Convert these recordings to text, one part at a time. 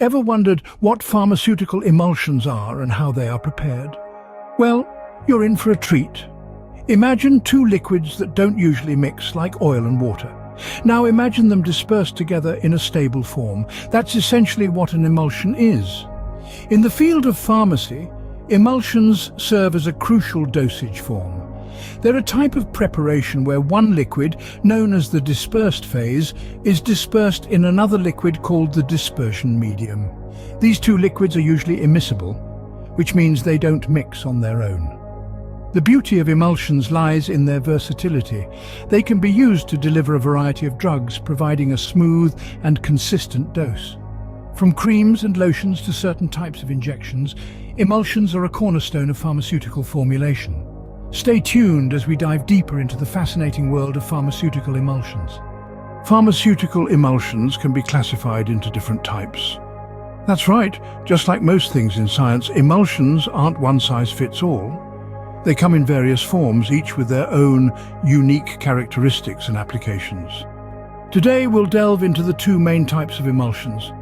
Ever wondered what pharmaceutical emulsions are and how they are prepared? Well, you're in for a treat. Imagine two liquids that don't usually mix, like oil and water. Now imagine them dispersed together in a stable form. That's essentially what an emulsion is. In the field of pharmacy, emulsions serve as a crucial dosage form. They're a type of preparation where one liquid, known as the dispersed phase, is dispersed in another liquid called the dispersion medium. These two liquids are usually immiscible, which means they don't mix on their own. The beauty of emulsions lies in their versatility. They can be used to deliver a variety of drugs, providing a smooth and consistent dose. From creams and lotions to certain types of injections, emulsions are a cornerstone of pharmaceutical formulation. Stay tuned as we dive deeper into the fascinating world of pharmaceutical emulsions. Pharmaceutical emulsions can be classified into different types. That's right, just like most things in science, emulsions aren't one size fits all. They come in various forms, each with their own unique characteristics and applications. Today we'll delve into the two main types of emulsions: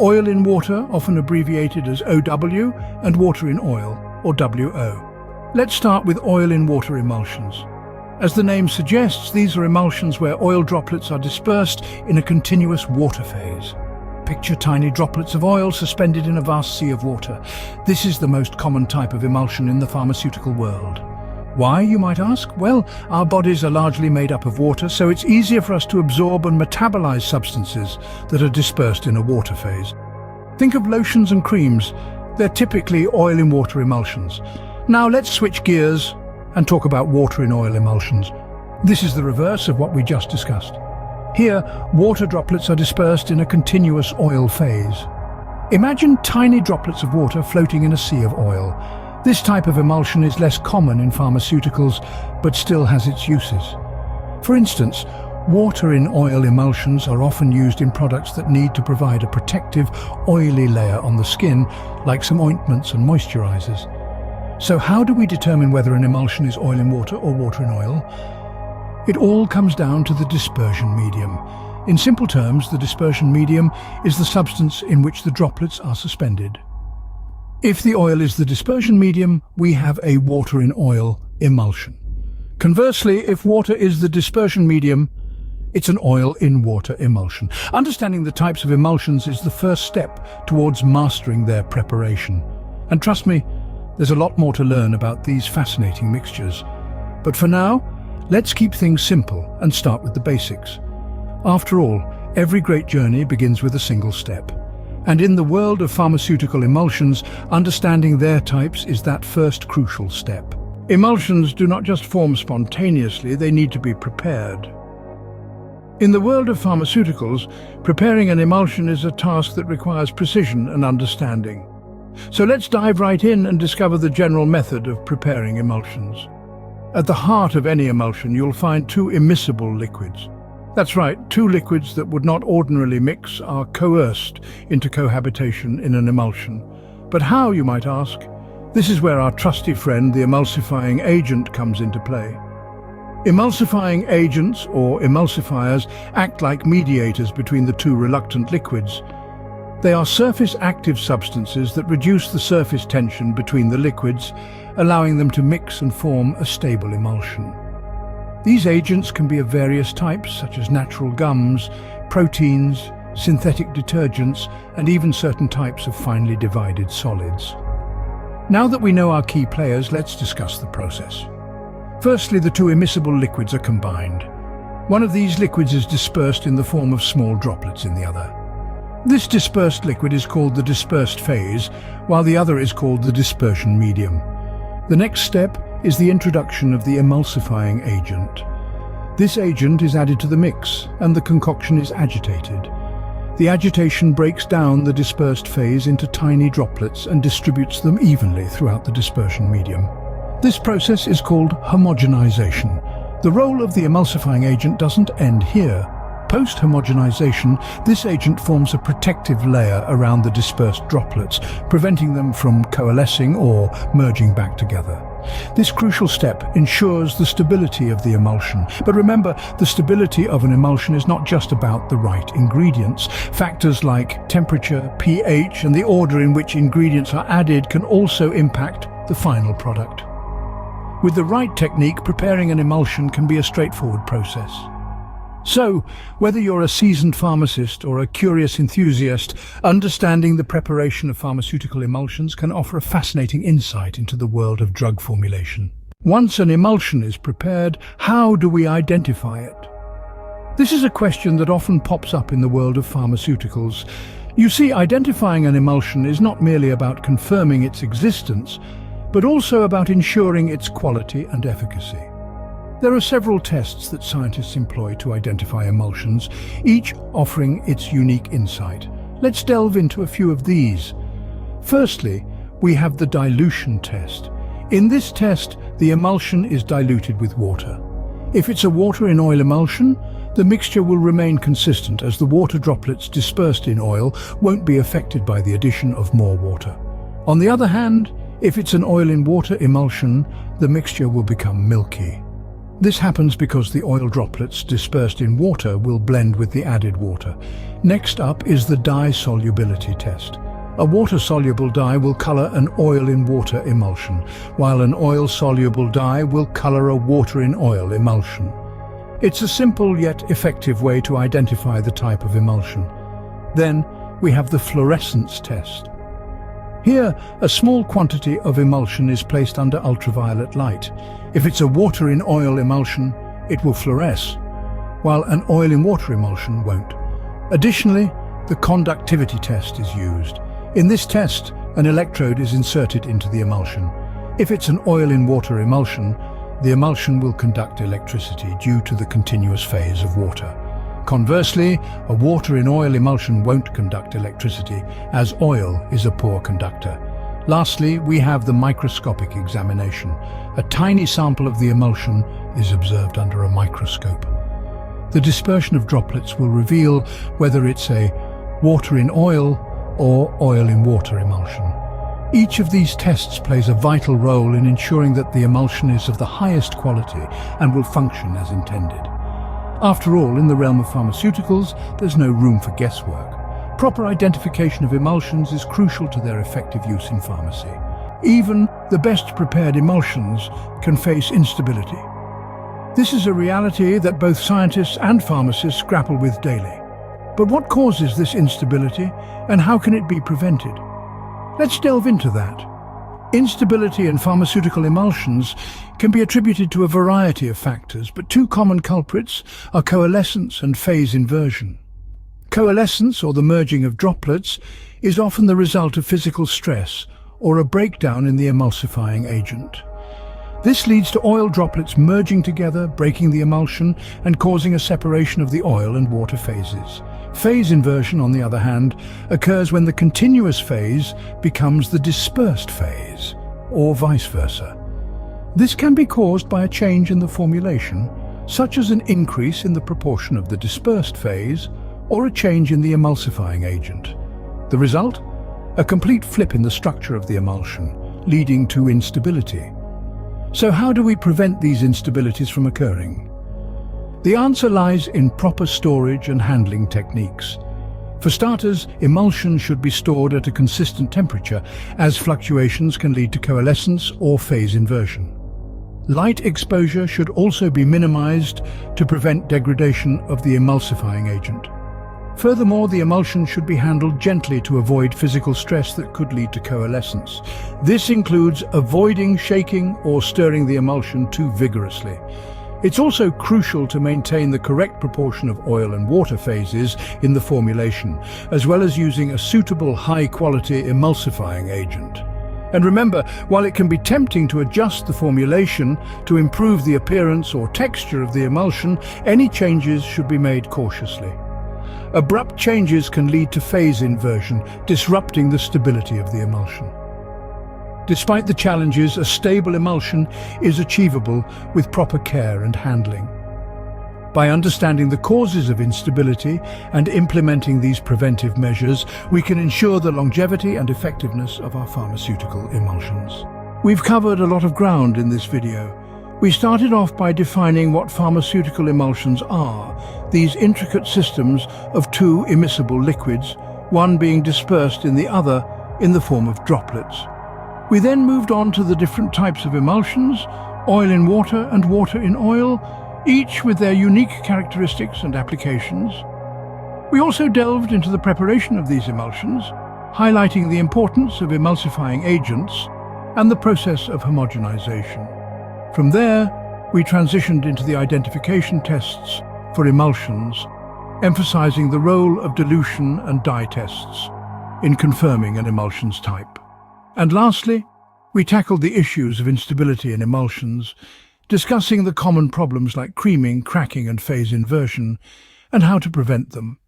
oil in water, often abbreviated as OW, and water in oil, or WO. Let's start with oil in water emulsions. As the name suggests, these are emulsions where oil droplets are dispersed in a continuous water phase. Picture tiny droplets of oil suspended in a vast sea of water. This is the most common type of emulsion in the pharmaceutical world. Why, you might ask? Well, our bodies are largely made up of water, so it's easier for us to absorb and metabolize substances that are dispersed in a water phase. Think of lotions and creams. They're typically oil in water emulsions. Now let's switch gears and talk about water in oil emulsions. This is the reverse of what we just discussed. Here, water droplets are dispersed in a continuous oil phase. Imagine tiny droplets of water floating in a sea of oil. This type of emulsion is less common in pharmaceuticals, but still has its uses. For instance, water in oil emulsions are often used in products that need to provide a protective, oily layer on the skin, like some ointments and moisturizers. So how do we determine whether an emulsion is oil in water or water in oil? It all comes down to the dispersion medium. In simple terms, the dispersion medium is the substance in which the droplets are suspended. If the oil is the dispersion medium, we have a water in oil emulsion. Conversely, if water is the dispersion medium, it's an oil in water emulsion. Understanding the types of emulsions is the first step towards mastering their preparation. And trust me, there's a lot more to learn about these fascinating mixtures. But for now, let's keep things simple and start with the basics. After all, every great journey begins with a single step. And in the world of pharmaceutical emulsions, understanding their types is that first crucial step. Emulsions do not just form spontaneously, they need to be prepared. In the world of pharmaceuticals, preparing an emulsion is a task that requires precision and understanding. So let's dive right in and discover the general method of preparing emulsions. At the heart of any emulsion, you'll find two immiscible liquids. That's right, two liquids that would not ordinarily mix are coerced into cohabitation in an emulsion. But how, you might ask? This is where our trusty friend, the emulsifying agent, comes into play. Emulsifying agents, or emulsifiers, act like mediators between the two reluctant liquids. They are surface-active substances that reduce the surface tension between the liquids, allowing them to mix and form a stable emulsion. These agents can be of various types, such as natural gums, proteins, synthetic detergents, and even certain types of finely divided solids. Now that we know our key players, let's discuss the process. Firstly, the two immiscible liquids are combined. One of these liquids is dispersed in the form of small droplets in the other. This dispersed liquid is called the dispersed phase, while the other is called the dispersion medium. The next step is the introduction of the emulsifying agent. This agent is added to the mix, and the concoction is agitated. The agitation breaks down the dispersed phase into tiny droplets and distributes them evenly throughout the dispersion medium. This process is called homogenization. The role of the emulsifying agent doesn't end here. Post-homogenization, this agent forms a protective layer around the dispersed droplets, preventing them from coalescing or merging back together. This crucial step ensures the stability of the emulsion. But remember, the stability of an emulsion is not just about the right ingredients. Factors like temperature, pH, and the order in which ingredients are added can also impact the final product. With the right technique, preparing an emulsion can be a straightforward process. So, whether you're a seasoned pharmacist or a curious enthusiast, understanding the preparation of pharmaceutical emulsions can offer a fascinating insight into the world of drug formulation. Once an emulsion is prepared, how do we identify it? This is a question that often pops up in the world of pharmaceuticals. You see, identifying an emulsion is not merely about confirming its existence, but also about ensuring its quality and efficacy. There are several tests that scientists employ to identify emulsions, each offering its unique insight. Let's delve into a few of these. Firstly, we have the dilution test. In this test, the emulsion is diluted with water. If it's a water in oil emulsion, the mixture will remain consistent as the water droplets dispersed in oil won't be affected by the addition of more water. On the other hand, if it's an oil in water emulsion, the mixture will become milky. This happens because the oil droplets dispersed in water will blend with the added water. Next up is the dye solubility test. A water-soluble dye will color an oil in water emulsion, while an oil-soluble dye will color a water in oil emulsion. It's a simple yet effective way to identify the type of emulsion. Then we have the fluorescence test. Here, a small quantity of emulsion is placed under ultraviolet light. If it's a water in oil emulsion, it will fluoresce, while an oil in water emulsion won't. Additionally, the conductivity test is used. In this test, an electrode is inserted into the emulsion. If it's an oil in water emulsion, the emulsion will conduct electricity due to the continuous phase of water. Conversely, a water in oil emulsion won't conduct electricity, as oil is a poor conductor. Lastly, we have the microscopic examination. A tiny sample of the emulsion is observed under a microscope. The dispersion of droplets will reveal whether it's a water in oil or oil in water emulsion. Each of these tests plays a vital role in ensuring that the emulsion is of the highest quality and will function as intended. After all, in the realm of pharmaceuticals, there's no room for guesswork. Proper identification of emulsions is crucial to their effective use in pharmacy. Even the best prepared emulsions can face instability. This is a reality that both scientists and pharmacists grapple with daily. But what causes this instability, and how can it be prevented? Let's delve into that. Instability in pharmaceutical emulsions can be attributed to a variety of factors, but two common culprits are coalescence and phase inversion. Coalescence, or the merging of droplets, is often the result of physical stress or a breakdown in the emulsifying agent. This leads to oil droplets merging together, breaking the emulsion and causing a separation of the oil and water phases. Phase inversion, on the other hand, occurs when the continuous phase becomes the dispersed phase, or vice versa. This can be caused by a change in the formulation, such as an increase in the proportion of the dispersed phase, or a change in the emulsifying agent. The result? A complete flip in the structure of the emulsion, leading to instability. So how do we prevent these instabilities from occurring? The answer lies in proper storage and handling techniques. For starters, emulsion should be stored at a consistent temperature, as fluctuations can lead to coalescence or phase inversion. Light exposure should also be minimized to prevent degradation of the emulsifying agent. Furthermore, the emulsion should be handled gently to avoid physical stress that could lead to coalescence. This includes avoiding shaking or stirring the emulsion too vigorously. It's also crucial to maintain the correct proportion of oil and water phases in the formulation, as well as using a suitable high-quality emulsifying agent. And remember, while it can be tempting to adjust the formulation to improve the appearance or texture of the emulsion, any changes should be made cautiously. Abrupt changes can lead to phase inversion, disrupting the stability of the emulsion. Despite the challenges, a stable emulsion is achievable with proper care and handling. By understanding the causes of instability and implementing these preventive measures, we can ensure the longevity and effectiveness of our pharmaceutical emulsions. We've covered a lot of ground in this video. We started off by defining what pharmaceutical emulsions are, these intricate systems of two immiscible liquids, one being dispersed in the other in the form of droplets. We then moved on to the different types of emulsions, oil in water and water in oil, each with their unique characteristics and applications. We also delved into the preparation of these emulsions, highlighting the importance of emulsifying agents and the process of homogenization. From there, we transitioned into the identification tests for emulsions, emphasizing the role of dilution and dye tests in confirming an emulsion's type. And lastly, we tackled the issues of instability in emulsions, discussing the common problems like creaming, cracking and phase inversion, and how to prevent them.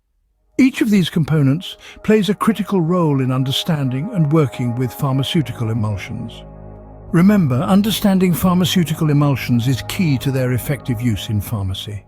Each of these components plays a critical role in understanding and working with pharmaceutical emulsions. Remember, understanding pharmaceutical emulsions is key to their effective use in pharmacy.